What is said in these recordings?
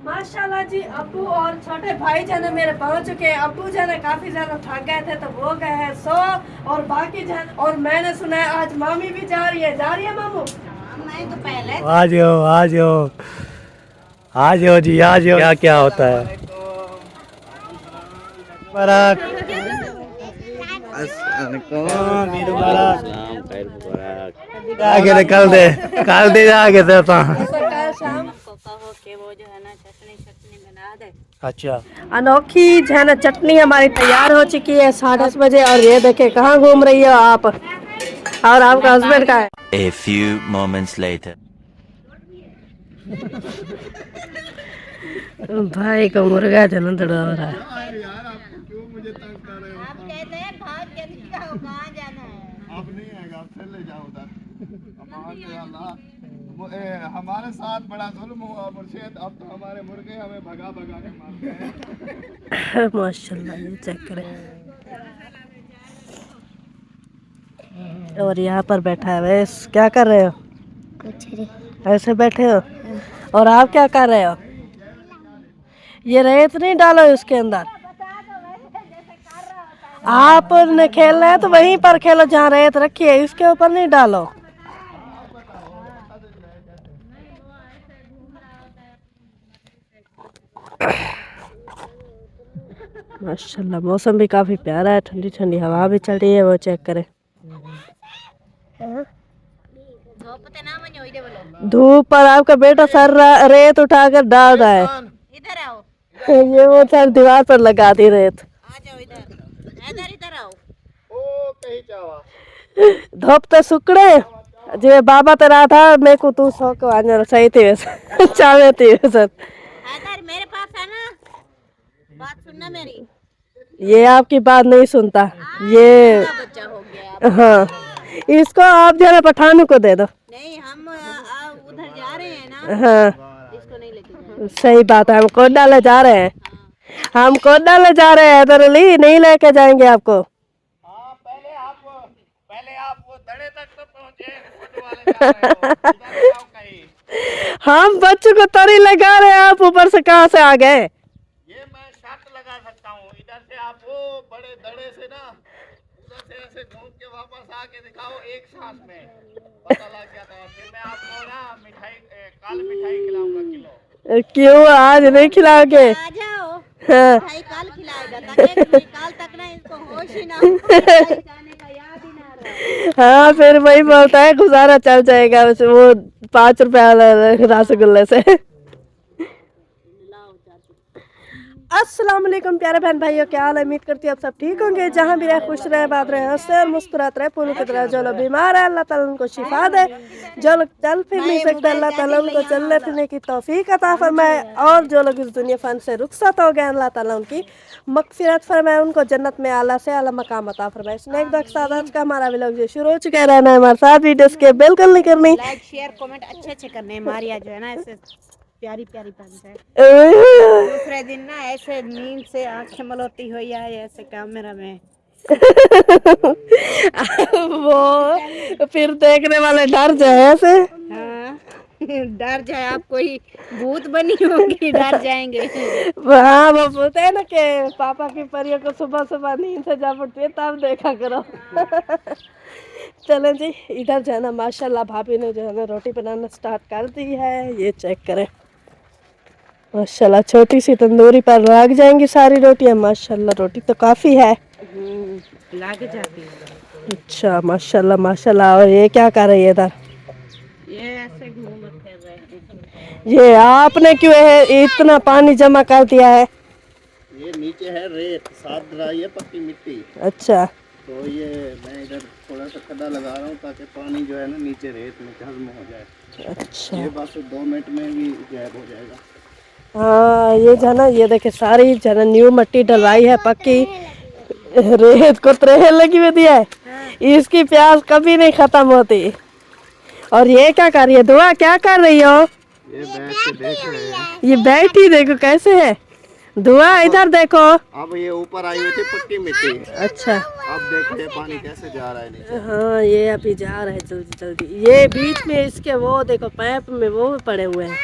माशाल्लाह जी, अब्बू और छोटे भाई जाने मेरे पहुंच चुके हैं। अब्बू जाने काफी ज्यादा थक गए थे तो वो गए हैं सो, और बाकी जान, और मैंने सुना है आज मामी भी जा रही है मामू। मैं तो पहले आ जाओ आ जाओ आ जाओ जी आ जाओ। क्या क्या होता है मुबारक आगे कल दे आगे दे शाम वो जो है ना चटनी बना दे। अच्छा, अनोखी जो है ना चटनी हमारी तैयार हो चुकी है 10:30 बजे। और ये देखे कहाँ घूम रही हो आप, और आपका हस्बैंड का है। A few moments later. भाई को मुर्गा जन्म दौड़ा रहा है। आप कहते हैं भाग के निकलो, कहाँ जाना है? अब नहीं आएगा, अब फिर ले जाओ उधर। हमारे साथ बड़ा जुल्म हुआ मुर्शिद, अब तो हमारे मुर्गे हमें भगा भगा के मारते हैं। माशाल्लाह, ये चेक करें। और यहाँ पर बैठा है वैस, क्या कर रहे हो? कुछ नहीं। ऐसे बैठे हो। और आप क्या कर रहे हो? ये रेत नहीं डालो इसके अंदर। आपने खेलना है तो वहीं पर खेलो जहाँ रेत रखी है, इसके ऊपर नहीं डालो। माशाल्लाह, मौसम भी काफी प्यारा है, ठंडी ठंडी हवा भी चल रही है। वो चेक करें। धूप पर आपका बेटा सर रेत उठाकर डाल रहा है। इधर आओ। ये वो सर दीवार पर लगा दी रेत। आ जाओ इधर इधर आओ। ओ कहीं जावा धूप तो सुकड़े जे बाबा तेरा था मेरे को तू सो को आने सही थी वैसे चाहे थी वैसे। इधर मेरे पास है ना, बात सुनना मेरी। ये आपकी बात नहीं सुनता ये। बच्चा हो गया। हाँ, इसको आप जरा पठानों को दे दो। नहीं, हम उधर जा रहे हैं ना। हाँ, इसको नहीं लेके जाना। सही बात है। हम कोट डाले जा रहे हैं, हम कोट डाले जा रहे हैं तो नहीं लेके जाएंगे आपको। हाँ, पहले आप वो दड़े तक तो पहुंचे, फोटो वाले जा रहे हो, उधर जाओ कहीं। हम बच्चों को तरी लगा रहे हैं, आप ऊपर से कहाँ से आ गए? ये मैं शर्त लगा सकता हूँ, इधर से आप वो बड़े दड़े से ना उधर से ऐसे घूम के वापस आके दिखाओ एक सांस में, पता लग गया था। फिर मैं आपको ना काली मिठाई खिलाऊंगा किलो। क्यों आज नहीं खिलाओगे? आ जाओ। हाँ। भाई कल खिलाएगा, ताकि कल तक ना इसको होश ही ना हो, जाने का याद ही ना रहे। हाँ, फिर वही बोलता है गुजारा चल जाएगा वो 5 रुपए वाला रसगुल्ले से। अस्सलाम वालेकुम प्यारे बहन भाइयों, क्या हाल है? उम्मीद करती हूँ आप सब ठीक होंगे। जहाँ भी रहे खुश रहे, बात रहे, हंसते और मुस्कुराते रहे। पूरी की तरह जो लोग बीमार है अल्लाह ताला उनको शिफा दे, जो लोग चल फिर नहीं सकते अल्लाह ताला उनको चलने फिरने की तौफीक अता फरमाए, और जो लोग इस दुनिया फन से रुखसत हो गए अल्लाह ताला उनकी मगफिरत फरमाए, उनको जन्नत में आला से आला मकाम अता फरमाए। इसने एक दो आज का हमारा व्लॉग जो शुरू हो चुका है, रहना है हमारे साथ, वीडियो के बिल्कुल नहीं करनी। लाइक शेयर कमेंट अच्छे करने हैं। मारिया जो है ना ऐसे प्यारी बन जाए। दूसरे दिन ना ऐसे नींद से आंखें मलोती हुई आए ऐसे कैमरा में। वो फिर देखने वाले डर जाए ऐसे। हाँ, डर जाए। आप कोई भूत बनी होगी, डर जाएंगे। हाँ, वो बोलते हैं ना कि पापा की परियों को सुबह सुबह नींद से जा पड़ती है तब देखा करो। चलें जी, इधर जो है ना माशाल्लाह भाभी ने जो है ना रोटी बनाना स्टार्ट कर दी है। ये चेक करें, माशाल्लाह छोटी सी तंदूरी पर लग जाएंगी सारी रोटियां। माशाल्लाह रोटी तो काफी है, लग जाती है। अच्छा माशाल्लाह माशाल्लाह। और ये क्या कर रही है इधर? ये ऐसे घूम फिर रहे हैं। ये आपने क्यों है इतना पानी जमा कर दिया है? ये नीचे है रेत, साफ ड्राई है पक्की मिट्टी। अच्छा, तो ये मैं इधर थोड़ा सा खड्डा लगा रहा हूँ ताकि पानी जो है ना नीचे रेत में हजम हो जाए। अच्छा। ये बस 2 मिनट में भी गैब हो जाएगा। हाँ, ये जो है ना, ये देखे सारी जो है ना न्यू मिट्टी डलवाई है पक्की, रेत को त्रेह लगी हुई है। इसकी प्यास कभी नहीं खत्म होती। और ये क्या कर रही है? दुआ क्या कर रही हो? ये बैठ के देख रहे हैं। ये बैठी देखो कैसे है। दुआ इधर देखो। अब ये ऊपर आई हुई थी पक्की मिट्टी। अच्छा, अब देखो ये पानी कैसे जा रहा है नीचे। हाँ ये अभी जा रहा है जल्दी जल्दी। ये बीच में इसके वो देखो पाइप में वो भी पड़े हुए हैं।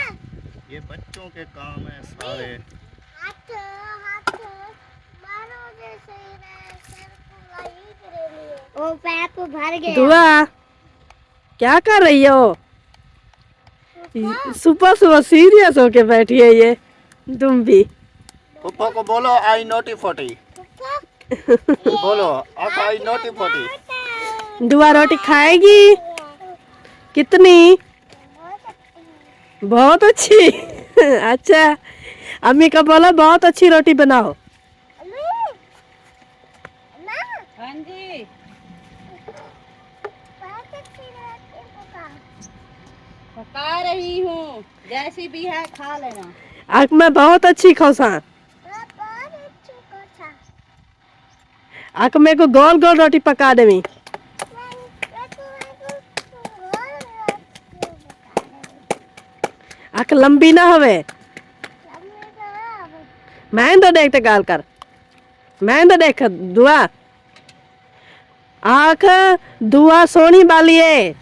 ये बच्चों के काम है सारे। ओ पैप भर गया। दुआ क्या कर रही हो? सुबह सुबह सीरियस होके बैठी है ये तुम भी। पुप्पो को बोलो आई नोटी फोटी। बोलो अब आई नोटी फोटी। दुआ रोटी खाएगी? कितनी? बहुत अच्छी। अच्छा अम्मी का बोला बहुत अच्छी रोटी बनाओ। हाँ जी पका रही हूँ, जैसी भी है खा लेना। आग में बहुत अच्छी खोसा। आग में को गोल गोल रोटी पका देवी। आग लंबी ना होवे। मैं तो देखते गाल कर। मैं तो देख दुआ आँख दुआ सोनी वाली है।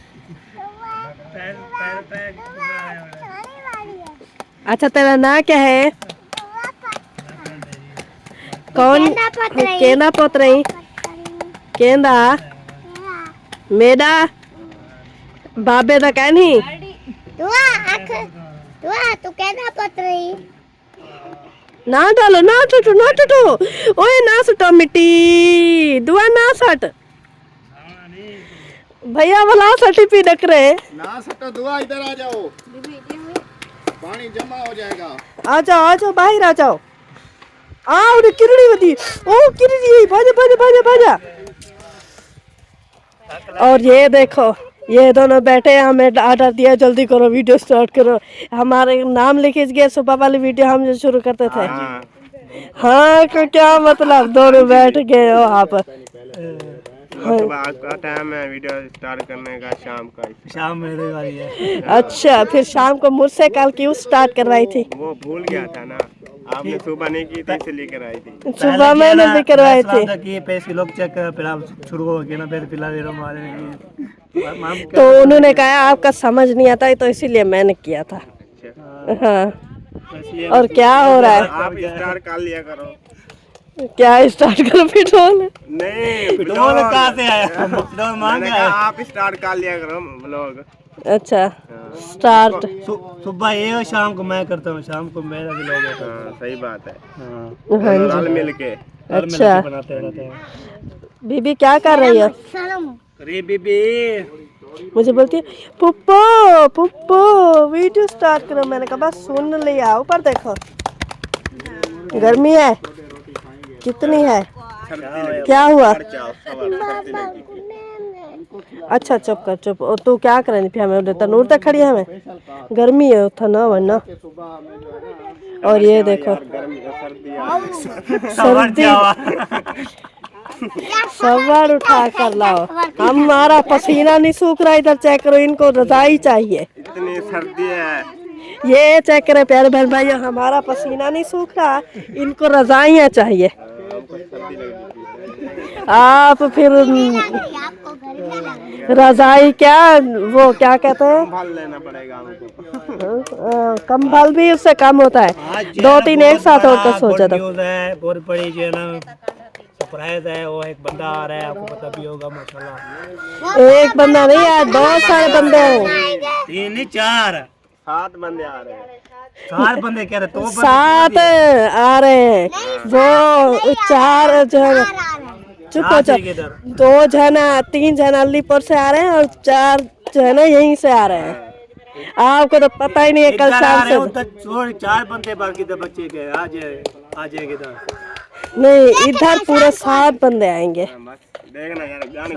अच्छा तेरा नाम क्या है? कौन? केंदा पोतरई। केंदा मेरा बाबे दा कहनी। तू कहना पत रही। ना डालो ना टूटो ना टूटो। ओए ना सटो मिट्टी। दुआ ना सट। भैया बोला सटी पी डक रहे। ना सटो दुआ इधर आ जाओ, पानी जमा हो जाएगा। आ जाओ बाहर आ जाओ। आओ रे किरड़ी बदी। ओ किरड़ी भाजा भाजा भाजा भाजा। और ये देखो ये दोनों बैठे हमें ऑर्डर दिया जल्दी करो वीडियो स्टार्ट करो। हमारे नाम लिखे गए सुबह वाली वीडियो हम जो शुरू करते थे। हाँ को क्या मतलब दोनों बैठ गए हो आप। सुबह का टाइम है वीडियो स्टार्ट करने का, शाम का। शाम मेरे वाली है। अच्छा फिर शाम को मुझसे कल क्यों स्टार्ट करवाई थी? वो भूल गया था ना, आपने सुबह नहीं की थी इसलिए कराई थी। सुबह मैंने भी करवाई थी। कि पैसे लोग चेक कर फिर आप शुरू हो गए ना, फिर फिलहाल हमारे तो उन्होंने कहा आपका समझ नहीं आता है तो इसीलिए मैंने किया था। हाँ और क्या हो रहा है? आप स्टार्ट कर लिया करो। क्या स्टार्ट करो पेट्रोल? नहीं पेट्रोल कहाँ से आया? पेट्रोल मांग मैंने कहा आप स्टार्ट कर लिया करो व्लॉग। अच्छा स्टार्ट सुबह ये और शाम को मैं करता हूँ, शाम को मेरा भी लोग होता है। हाँ सही बात है, हाँ रल मिल के। अच्छा बनाते रहते हैं। बीबी क्या कर रही है? अरे बीबी मुझे बोलती है पुप्पो पुप्पो वीडियो स्टार्ट करो। मैंने कहा बस सुन लिया। ऊपर देखो गर्मी है कितनी है। क्या हुआ? अच्छा चुप कर चुप। और तू क्या करे फिर हमें तनूर तक खड़ी है हमें गर्मी है उठा ना वरना। और ये देखो सर्दी सवार उठा कर लाओ। हमारा पसीना नहीं सूख रहा इधर चेक करो। इनको रजाई चाहिए। इतनी सर्दी है। ये चेक करें प्यारे बहन भाइयों हमारा पसीना नहीं सूख रहा, इनको रजाइयाँ चाहिए। आप फिर रजाई क्या वो क्या कहते हैं संभाल लेना पड़ेगा हमको। कंबल भी उससे कम होता है। दो तीन एक साथ होकर सो जाता। बहुत बड़ी जो है ना सरप्राइज है। वो एक बंदा आ रहा है, आपको पता भी होगा माशाल्लाह। एक बंदा नहीं है बहुत सारे बंदे हैं। 3 नहीं 4 7 बंदे आ रहे हैं। 4 बंदे कह रहे तो 7 आ रहे हैं। वो 4 जो है चुप हो जाओ। 2 जना 3 जना अलीपुर से आ रहे हैं और 4 जो है ना यहीं से आ रहे हैं। आपको तो पता ही नहीं है कल शाम से 4 बंदे बाकी तो बच्चे के आ जाएंगे इधर। नहीं इधर पूरे 7 बंदे आएंगे देखना यार जान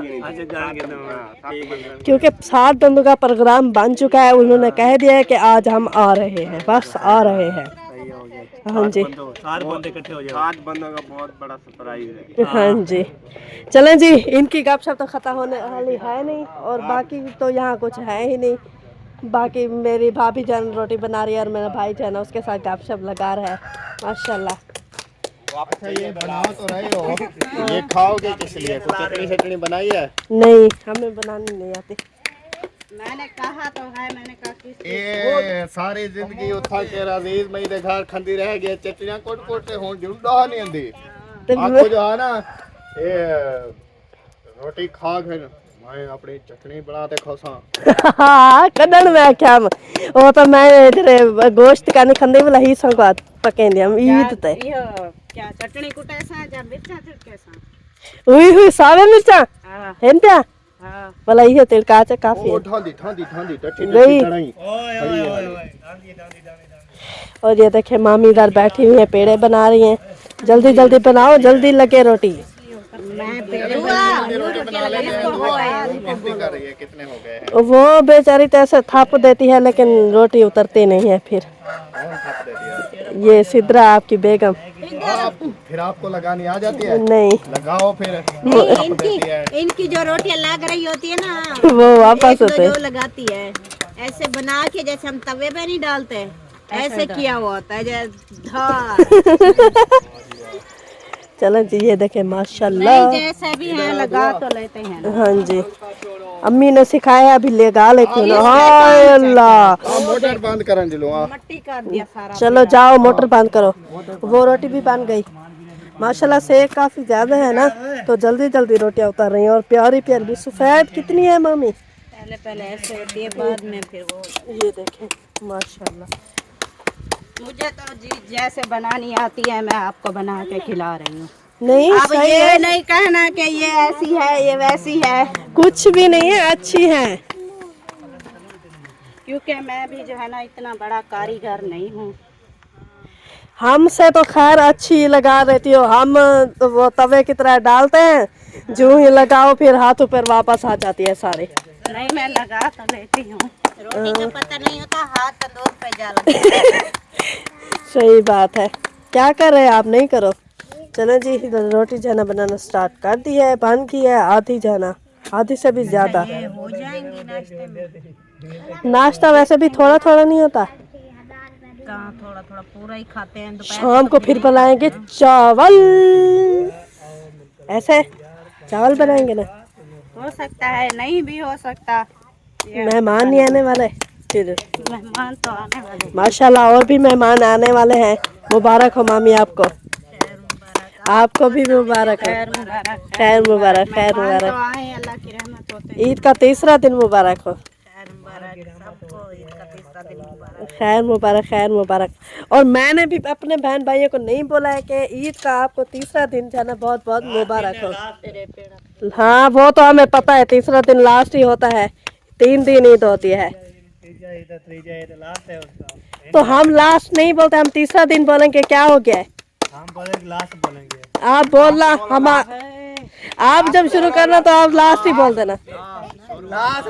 क्योंकि 7 बंदों का प्रोग्राम बन चुका है। उन्होंने कह दिया है कि आज हम आ रहे हैं, बस आ रहे हैं। हाँ जी 7 बंदे इकट्ठे हो जाए। 7 बंदों का बहुत बड़ा सरप्राइज है। हाँ जी चलें जी। इनकी गपशप तो खत्म होने वाली है नहीं और बाकी तो यहाँ कुछ है ही नहीं। बाकी मेरी भाभी जान रोटी बना रही है और मेरा भाई जान उसके साथ गपशप लगा रहा है माशाल्लाह। अच्छा ये बना तो रहे हो, ये खाओगे किस लिए? कुछ चटनी शटनी बनाई है? नहीं हमें बनानी नहीं आती। मैंने कहा तो है, मैंने कहा किस ये सारी जिंदगी उठा के अजीज मई दे घर खंदी रह गए चटनियां कोट कोट ते हुन जुंडा नहीं आंदी आपको जो है ना ये रोटी खा के मैं अपनी चटनी बनाते खोसा हाँ कदन में क्या वो तो मैं इधर गोश्त का नहीं खंदे वाला ही संग पकेंदे हम ईद ते यो क्या चटनी कुटे सा जा मिर्चा छिड़के सा हुई हुई सावे मिर्चा हां हैं क्या हां भला ये तिलका च काफी ओ है ठांदी ठांदी ठांदी टट्टी गई। टट्टी कढ़ाई ओए ओए ओए ओए दांदी दांदी दांदी और ये देखे मामी इधर बैठी हुई है पेड़े बना रही हैं जल्दी जल्दी बनाओ जल्दी लगे रोटी मैं पेड़े रोटी बना ले गिनती कर रही है कितने हो गए हैं वो बेचारी तो ऐसे थाप देती है लेकिन रोटी उतरती नहीं है फिर कौन थाप दे दिया ये सिद्रा आपकी बेगम आप फिर आपको लगानी आ जाती है नहीं लगाओ फिर इनकी जो रोटियां लग रही होती है ना वो वापस एक दो होते जो लगाती है ऐसे बना के जैसे हम तवे पे नहीं डालते ऐसे किया हुआ होता है जैसे धार चलो जी ये देखे माशाल्लाह जैसे भी है लगा तो लेते हैं हाँ जी अम्मी ने सिखाया अभी लगा लेती हूँ हाय अल्लाह मोटर बंद करन दिलो मट्टी कर दिया सारा चलो जाओ मोटर बंद करो वो रोटी भी बन गई माशाल्लाह सेक काफी ज्यादा है ना तो जल्दी जल्दी रोटियां उतर रही हैं और प्यारी प्यारी भी सफेद कितनी है मामी पहले पहले ऐसे होती है बाद में फिर वो ये देखें माशाल्लाह मुझे तो जी जैसे बनानी आती है मैं आपको बना के खिला रही हूँ नहीं अब सही ये है नहीं कहना कि ये ऐसी है ये वैसी है कुछ भी नहीं है अच्छी है क्योंकि मैं भी जो है ना इतना बड़ा कारीगर नहीं हूँ हमसे तो खैर अच्छी लगा देती हो हम तो वो तवे की तरह डालते हैं जो ही लगाओ फिर हाथों पर वापस आ जाती है सारे नहीं मैं लगा तो लेती हूँ रोटी का पता नहीं होता हाथ तंदूर पे जा लगता सही बात है क्या कर रहे हैं आप नहीं करो चलो जी रोटी जाना बनाना स्टार्ट कर दी है बन की है आधी जाना आधी से भी ज्यादा हो जाएंगी नाश्ते में नाश्ता वैसे भी थोड़ा थोड़ा नहीं होता कहाँ थोड़ा थोड़ा पूरा ही खाते हैं दोपहर शाम को फिर बनाएंगे चावल ऐसे चावल बनाएंगे ना हो सकता है नहीं भी हो सकता मेहमान नहीं आने वाले फिर मेहमान तो आने वाले माशाल्लाह और भी मेहमान आने वाले हैं मुबारक हो मामी आपको भी मुबारक हो खैर मुबारक खैर मुबारक खैर तो मुबारक आए अल्लाह की रहमत होते ईद का तीसरा दिन मुबारक हो खैर मुबारक सबको ईद का तीसरा दिन मुबारक खैर मुबारक और मैंने भी अपने बहन भाइयों को नहीं बोला है कि ईद का आपको तीसरा दिन जाना बहुत बहुत मुबारक हो हाँ वो तो हमें पता है तीसरा दिन लास्ट ही होता है 3 दिन ईद होती है लास्ट है उसका तो हम लास्ट नहीं बोलते हम तीसरा दिन बोलेंगे क्या हो गया है हम बोलेंगे लास्ट बोलेंगे आप बोलना हम आप जब शुरू करना तो आप लास्ट ही बोल देना लास्ट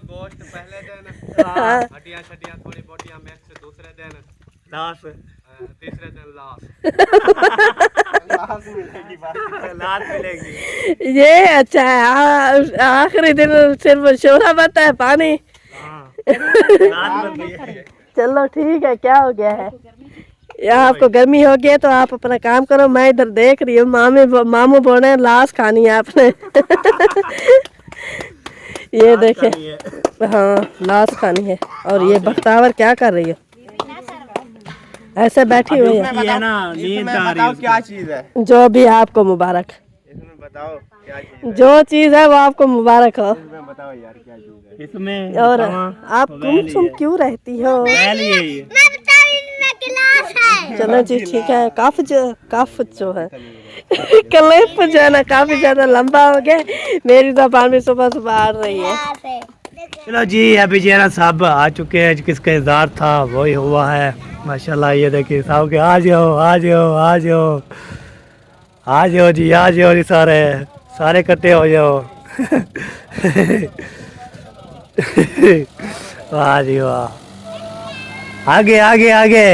गोश्त पहले दिन हड्डियां छड्डियां थोड़ी बोटियां मिक्स दूसरे दिन लास्ट तीसरे दिन लास्ट मिलेगी ये अच्छा है आखिरी दिन सिर्फ शोरा बनता है पानी चलो ठीक है क्या हो गया है यहाँ आपको गर्मी हो गई है तो आप अपना काम करो मैं इधर देख रही हूँ मामू बोल रहे हैं लाश खानी है आपने ये देखे हाँ लाश खानी है और ये बख्तावर क्या कर रही हो ऐसे बैठी हुई है ये ना नींद आ रही है क्या चीज है जो भी आपको मुबारक इसमें बताओ क्या चीज जो चीज है वो आपको मुबारक हो है बताओ यार क्या चीज है इसमें और आप गुमसुम क्यों रहती हो चलो जी ठीक है काफ जो है क्लिप जो है ना काफी ज्यादा लंबा हो गया मेरी जबान भी सुबह सुबह आ रही है चलो जी अभी जो है ना सब आ चुके हैं किसका इंतजार था वही हुआ है माशाल्लाह ये देखिए साहब के आ जाओ आ जाओ आ जाओ आ जाओ जी आ जाओ जी सारे इकट्ठे हो जाओ वाह जी वाह आगे आगे आगे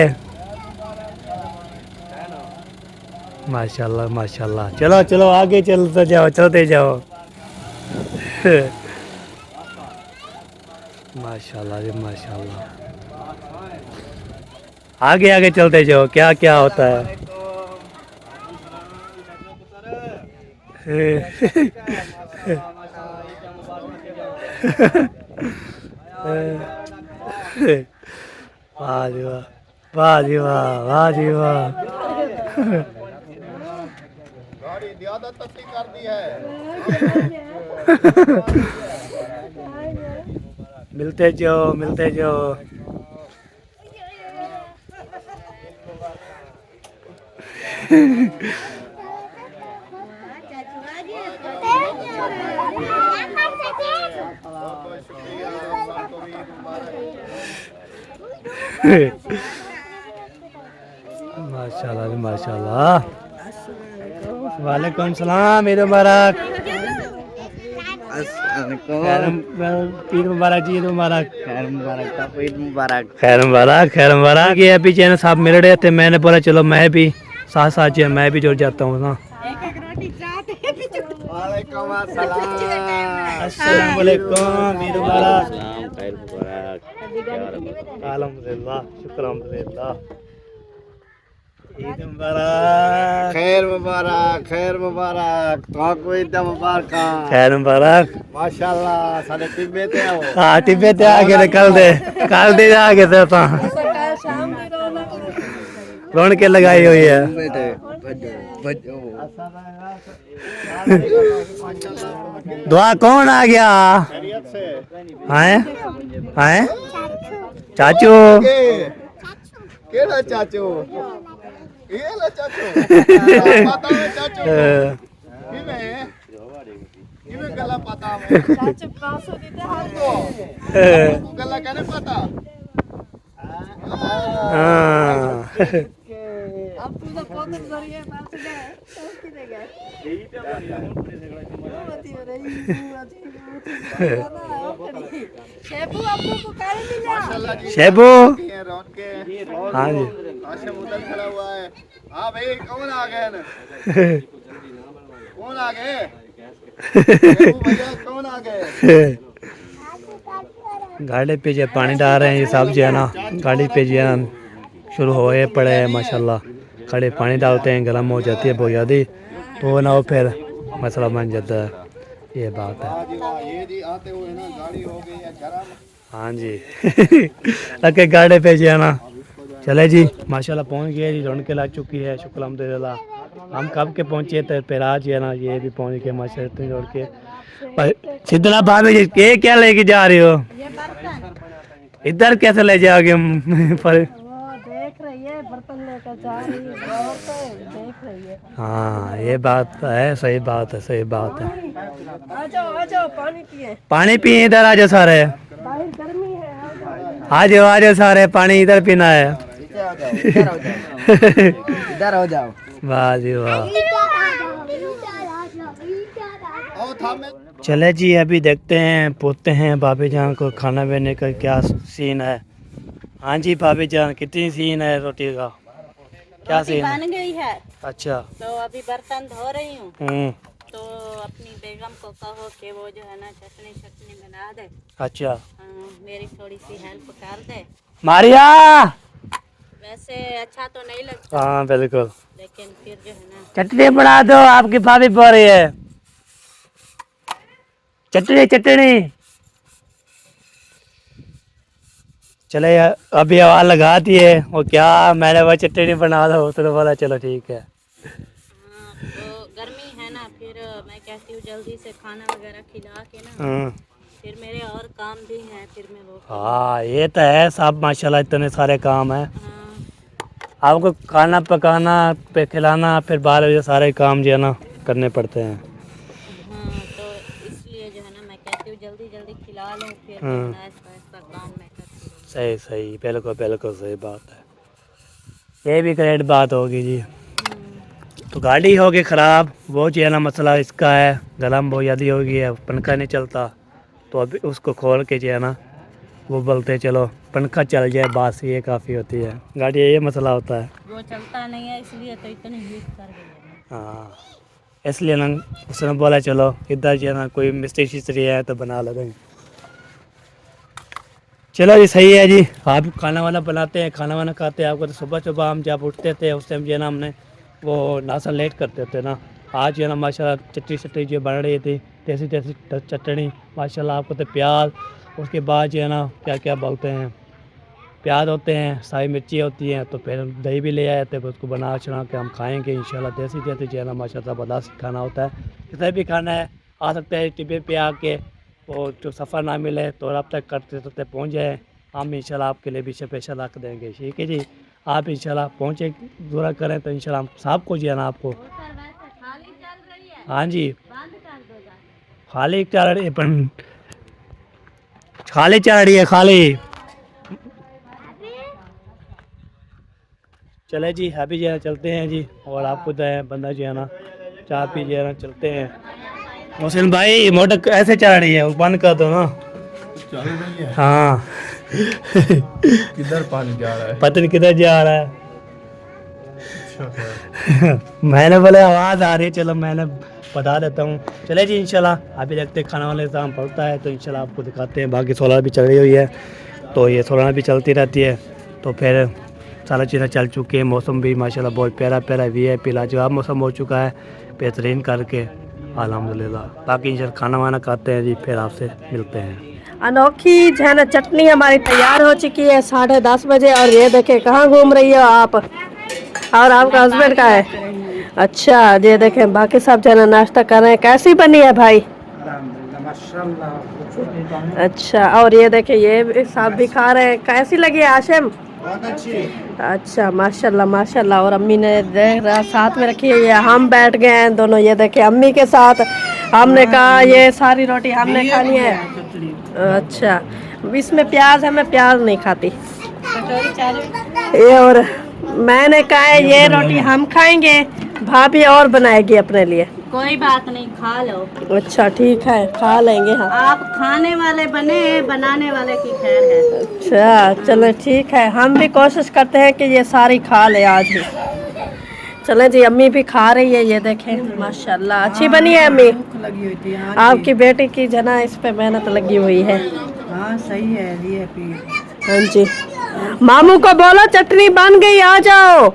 माशाल्लाह माशाल्लाह चलो चलो आगे चलते जाओ माशाल्लाह जी माशाल्लाह आगे आगे चलते जाओ क्या क्या होता है वाह जी वाह, वाह जी वाह, वाह जी वाह। गाड़ी ज्यादा तत्ती कर दी है। मिलते जाओ, मिलते जाओ। माशाल्लाह जी, माशाल्लाह। वालेकुम सलाम, ईद मुबारक। ईद मुबारक जी, ईद मुबारक। खैर मुबारक, ईद मुबारक। खैर मुबारक, खैर मुबारक। ये अभी चैन साहब मिल रहे थे, मैंने बोला चलो मैं भी साथ साथ जो है मैं भी जुड़ जाता हूँ ना। वालेकुम अस्सलाम। अस्सलाम वालेकुम, ईद मुबारक। अल्हम्दुलिल्लाह, शुक्र अल्हम्दुलिल्लाह। ईद मुबारक। खैर मुबारक, खैर मुबारक। तुमको ईद मुबारक। खैर मुबारक। माशाल्लाह सारे टिब्बे ते आओ। हाँ टिब्बे ते आ गए थे, कल दे आ गए थे तो रौनक लगाई हुई है। दुआ कौन आ गया? आए आए चाचू। केड़ा चाचू? ये ला चाचू। पता है चाचू। किਵੇਂ गला पता है? चाचू पासो दीते हां तो गला कहने पता। अब तू तो पोते जरिए पास गए तो किने गए शेबू अब्बू को काहे मिला? शेबू। रौनके हाँ जी। आशम उधर खड़ा हुआ है। हाँ भाई कौन आ गए न? कौन आ गए? भैया कौन आ गए? गाड़ी पे जो पानी डाल रहे हैं ये सब जो है ना, गाड़ी पे जो है शुरू होए पड़े हैं माशाल्लाह। खड़े पानी डालते हैं, गर्म हो जाती है बहुत ज़्यादा, तो ना वो फिर मसला बन जाता है। ये बात है। ये जी आते हुए ना गाड़ी हो गई है गरम। हाँ जी। लगे गाड़ी पे जो है ना। चले जी माशाल्लाह पहुंच गए जी, रौनक लग चुकी है, शुक्र अल्हम्दुलिल्लाह। हम कब के पहुंचे थे, फिर आज जो है ना ये भी पहुंच गए माशाल्लाह इतनी दौड़ के। सिद्धना भाभी जी ये क्या लेके जा रही हो? इधर कैसे ले जाओगे? पर देख रही है बर्तन लेकर जा रही है, देख रही है। हाँ ये बात है, सही बात है, सही बात है। आ जाओ पानी पिए। पानी पिए, इधर आ जाओ सारे, बाहर गर्मी है, आ जाओ सारे, पानी इधर पीना है। इधर हो जाओ। वाह जी वाह। और था मैं चले जी अभी देखते हैं, पूछते हैं भाभी जान को खाना पीने का क्या सीन है। हाँ जी भाभी जान कितनी सीन है रोटी का? क्या सीन है? बन गई है अच्छा। तो अभी बर्तन धो रही हूँ। तो अपनी बेगम को कहो कि वो जो है ना चटनी बना दे। अच्छा। मेरी थोड़ी सी हेल्प कर दे। मारिया। वैसे अच्छा तो नहीं लगता, हाँ बिल्कुल, लेकिन फिर जो है ना चटनी बना दो, आपकी भाभी बोल रही है। चटनी चटनी। चले अभी आवाज लगा दी है, वो क्या मैंने वो चटनी बना दो, तो बोला चलो ठीक है। तो गर्मी है ना, फिर मैं कहती हूँ जल्दी से खाना वगैरह खिला के ना, फिर मेरे और काम भी हैं, फिर मैं वो हाँ ये तो है सब माशाल्लाह, इतने सारे काम हैं हाँ आपको, खाना पकाना पे खिलाना, फिर बाहर ये सारे काम जो है ना करने पड़ते हैं। तो इसलिए जो है ना मैं कहती हूँ जल्दी जल्दी खिला लूँ, फिर जो है ना ऐसा काम मैं करती हूँ। सही सही, बिल्कुल बिल्कुल सही बात है, ये भी ग्रेट बात होगी जी। तो गाड़ी हो गई ख़राब, वो जो है ना मसला इसका है, गलम बहुत ज़्यादा हो गई है, पंखा नहीं चलता, तो अभी उसको खोल के जो है ना वो बोलते चलो पंखा चल जाए, बात ये काफ़ी होती है, गाड़ी ये मसला होता है। वो चलता नहीं है इसलिए तो इतने यूज कर गए। हाँ इसलिए ना उसने बोला चलो इधर जो है ना कोई मिस्त्री शिस्त्री है तो बना लेंगे। चलो जी सही है जी, आप खाना वाना बनाते हैं, खाना वाना खाते हैं। आपको तो सुबह सुबह हम जब उठते थे उस टाइम जो है ना हमने वो नाश्ता लेट करते थे ना, आज जो है ना माशाल्लाह चटनी शटनी जो बन रही थी, देसी देसी चटनी माशाल्लाह। आपको तो प्याज, उसके बाद जो है ना क्या क्या बोलते हैं, प्याज होते हैं, सारी मिर्ची होती हैं, तो फिर दही भी ले आए थे, फिर उसको बना चढ़ा के हम खाएँगे इंशाल्लाह। देसी देसी जो है ना माशाल्लाह ज़बरदस्त खाना होता है। कितना भी खाना है आ सकते हैं टिब्बे पे आके, और जो सफ़र ना मिले तो रब्ता करते करते पहुँच जाए, हम इंशाल्लाह आपके लिए भी स्पेशल रख देंगे। ठीक है जी, आप इंशाल्लाह पहुँचे पूरा करें तो इंशाल्लाह हम सब कुछ है ना आपको। हाँ जी, खाली चल रही है, खाली चल रही है खाली। चले जी, अभी जो है चलते हैं जी, और आपको तो है बंदा जो है ना चाय पी जो है ना चलते हैं। मोहसिन भाई मोटर ऐसे चल रही है, वो बंद कर दो ना। चल रही है। हाँ किधर पानी जा रहा है? पता नहीं किधर जा रहा है। मैंने बोले आवाज़ आ रही है, चलो मैंने बता देता हूँ। चले जी इंशाल्लाह अभी देखते खाना वाले काम पड़ता है तो इंशाल्लाह आपको दिखाते हैं। बाकी सोलर भी चल रही हुई है, तो ये सोलर भी चलती रहती है, तो फिर सारा चीज़ें चल चुकी है। मौसम भी माशाल्लाह बहुत प्यारा प्यारा VIP लाजवाब मौसम हो चुका है, बेहतरीन करके अल्हम्दुलिल्लाह। बाकी इंशाल्लाह खाना वाना खाते हैं जी, फिर आपसे मिलते हैं। अनोखी जो है ना चटनी हमारी तैयार हो चुकी है 10:30 बजे। और ये देखे कहाँ घूम रही हो आप, और आपका हस्बैंड का है? अच्छा, ये देखें बाकी सब जो है ना नाश्ता कर रहे हैं। कैसी बनी है भाई? अच्छा, और ये देखे ये भी साहब भी खा रहे हैं। कैसी लगी है आशिम? अच्छा माशाल्लाह माशाल्लाह। और अम्मी ने देख रहा साथ में रखी है, हम बैठ गए हैं दोनों, ये देखे अम्मी के साथ। हमने कहा ये सारी रोटी हमने खानी है। अच्छा, इसमें प्याज है, मैं प्याज नहीं खाती ये। और मैंने कहा है ये रोटी हम खाएंगे, भाभी और बनाएगी अपने लिए। कोई बात नहीं, खा लो। अच्छा ठीक है, खा लेंगे। हाँ आप खाने वाले बने, बनाने वाले की खैर है। अच्छा चलो ठीक है, हम भी कोशिश करते हैं कि ये सारी खा ले आज ही। चलें जी, अम्मी भी खा रही है, ये देखें माशाल्लाह अच्छी बनी है अम्मी। लगी हुई थी। आपकी बेटी की जना इस पे मेहनत लगी हुई है। हाँ सही है, ये पी। हाँ जी, मामू को बोलो चटनी बन गई, आ जाओ।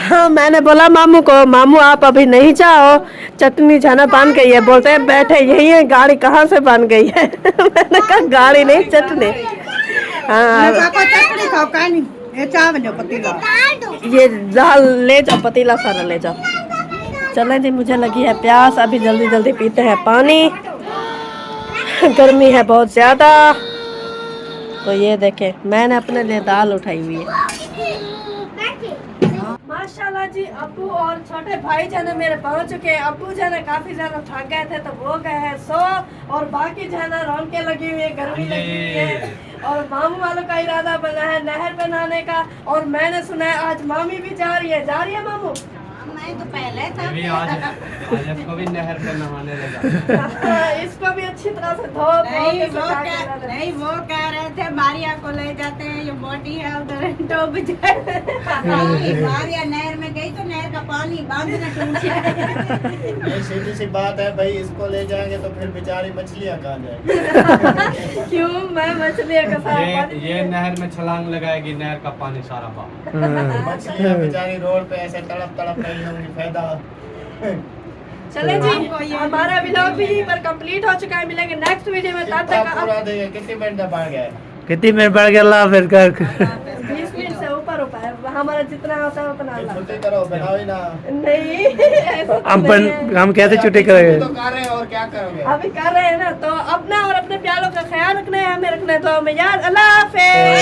हाँ मैंने बोला मामू को, मामू आप अभी नहीं जाओ, चटनी जाना बन गई है। बोलते हैं बैठे यही है, गाड़ी कहाँ से बन गई है? मैंने कहा गाड़ी नहीं चटनी। हाँ चटनी खाओ, नहीं ये चावल जो पतीला, ये दाल ले जाओ, पतीला सारा ले जाओ। चलें जी, मुझे लगी है प्यास, अभी जल्दी जल्दी पीते हैं पानी, गर्मी है बहुत ज़्यादा। तो ये देखें मैंने अपने लिए दाल उठाई हुई है। माशाल्लाह जी, अब्बू और छोटे भाई जाने मेरे पहुंच चुके हैं। अब्बू जाने काफी ज्यादा थक गए थे तो वो गए हैं सो, और बाकी जाना रौनकें लगी हुई है, गर्मी लगी हुई है। और मामू वालों का इरादा बना है नहर पे नहाने का, और मैंने सुना है आज मामी भी जा रही है मामू? मैं तो पहले था। आज इसको भी नहर पे नहाने लगा। इसको भी अच्छी तरह से धो नहीं वो कह रहे थे मारिया को ले जाते हैं, ये मोटी है उधर डूब जाए। मारिया नहर में गई तो नहर का पानी बांधना टूट ये सीधी सी बात है भाई, इसको ले जाएंगे तो फिर बेचारी मछलियाँ कहाँ जाएंगी? क्यों? मैं मछलियाँ का साथ ये नहर में छलांग लगाएगी, नहर का पानी सारा बाहर। मछलियाँ बेचारी रोड पे ऐसे तड़प तड़प रही होंगी, फायदा। चले जी, हमारा व्लॉग भी यहीं पर कंप्लीट हो चुका है। मिलेंगे नेक्स्ट वीडियो में, तब तक पूरा देंगे। कितनी मिनट बढ़ गया है? कितनी मिनट बढ़ गया अल्लाह फिर कर 20 मिनट से ऊपर होता है, हमारा जितना होता है उतना अल्लाह। छुट्टी करो, बनाओ ही ना। नहीं ऐसा तो नहीं है। हम कैसे छुट्टी करेंगे? तो कर रहे हैं और क्या करोगे? अभी कर रहे हैं ना, तो अपना और अपने प्यारों का ख्याल रखना है, हमें रखना है। तो हमें याद। अल्लाह हाफिज़।